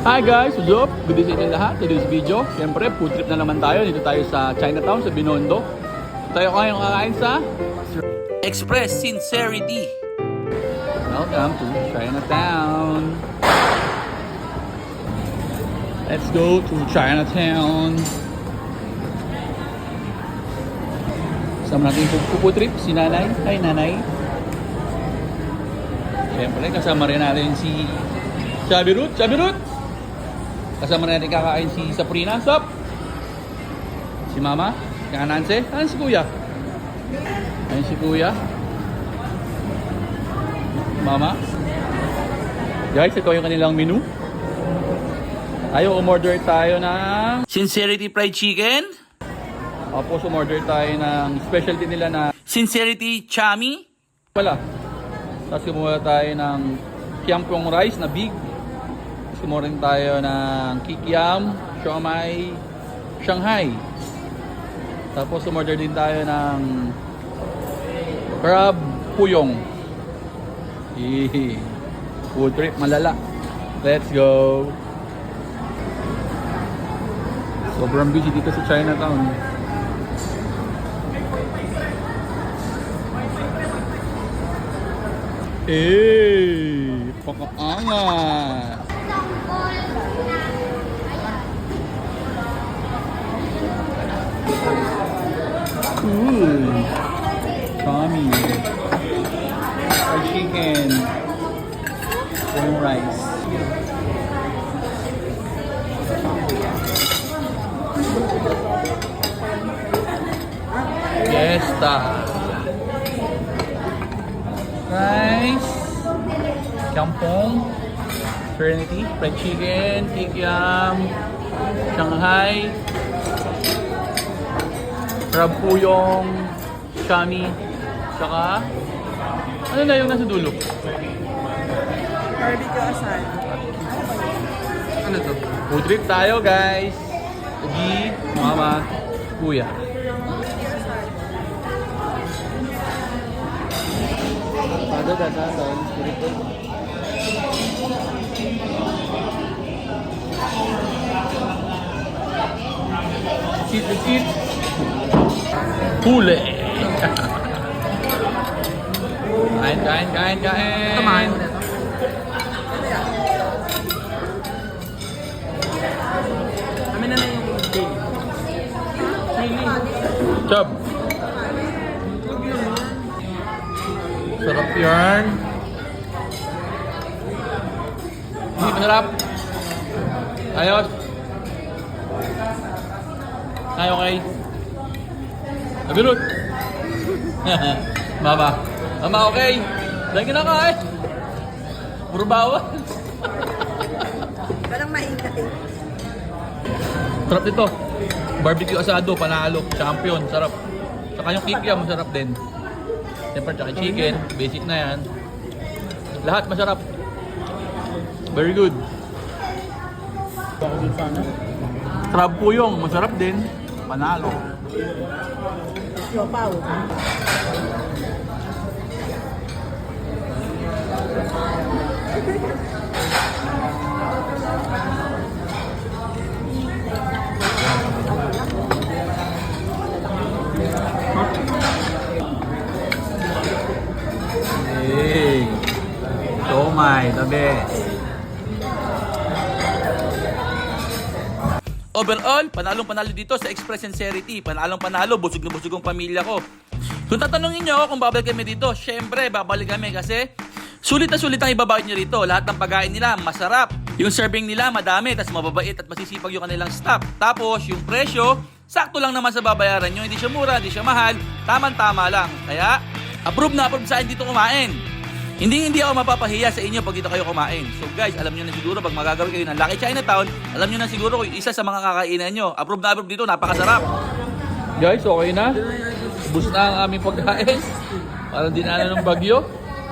Hi guys, what's up? Good day sa inyo lahat. Today's video, syempre, food trip na naman tayo. Dito tayo sa Chinatown, sa Binondo. Tayo kayong kakain sa Express Sincerity. Welcome to Chinatown. Let's go to Chinatown. Kasama natin yung food trip, si Nanay. Hi Nanay. Syempre, kasama rin natin si Chabirut. Kasama rin natin kakain si Saprina. Sup? Si Mama. Si Ananse. Ayan si Kuya. Ayan si Kuya. Mama. Guys, ito yung kanilang menu. Tayo, umorder tayo ng Sincerity Fried Chicken. tapos umorder tayo ng specialty nila na Sincerity Chami. wala. Tapos kumuha tayo ng kiampong rice na big. Tapos kumuha rin tayo ng kikiam, siomai, Shanghai. Tapos umorder din tayo ng crab puyong. Food trip malala. Let's go. Sobrang busy dito sa Chinatown. Pakaangat. Tommy. Fried chicken. With rice. Fiesta. Rice. Kampong. Serenity. Fried chicken. Kikiam. Shanghai. Crab puyong. Chami. Saka ano na yung nasa dulo? Barbecue asal. Ano to? Food trip tayo guys. Gi, Mama, Kuya. Eat. Huli. Kain. Tamahan mo na ito. Kami na yung chili. Chub. Sarap yan. Hindi masarap. Ayos. Tayo kay Abirut. Mama, okay. Dahil kinakain. Puro bawal. Walang maingay. Sarap dito. Barbecue asado, panalo, champion, sarap. Saka yung kikiam, masarap din. Siyempre, tsaka chicken, basic na yan. Lahat masarap. Very good. Crab puyong, masarap din. Panalo. Yopaw. Hey, siomai, the best. Overall, panalong-panalo dito sa Express Sincerity. Panalong-panalo, busog na busog ang pamilya ko. Kung tatanungin nyo kung babalik kami dito, syempre babalik kami kasi sulit na sulit ang ibabayad nyo rito. Lahat ng pagkain nila, masarap. Yung serving nila, madami, tas mababait at masisipag yung kanilang staff. Tapos, yung presyo, sakto lang naman sa babayaran nyo. Hindi siya mura, hindi siya mahal, tamang-tama lang. Kaya, approve na approve sa akin dito kumain. Hindi ako mapapahiya sa inyo pag dito kayo kumain. So guys, alam nyo na siguro pag magagawin kayo ng Lucky Chinatown, alam nyo na siguro kung isa sa mga kakainan nyo. Approve na approve dito, napakasarap. Guys, okay na? Bus na ang aming pagkain. Parang dinaanan ng bagyo.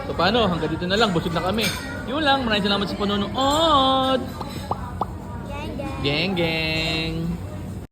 So paano? Hanggang dito na lang. Busog na kami. Yun lang. Maraming salamat sa panonood. Geng.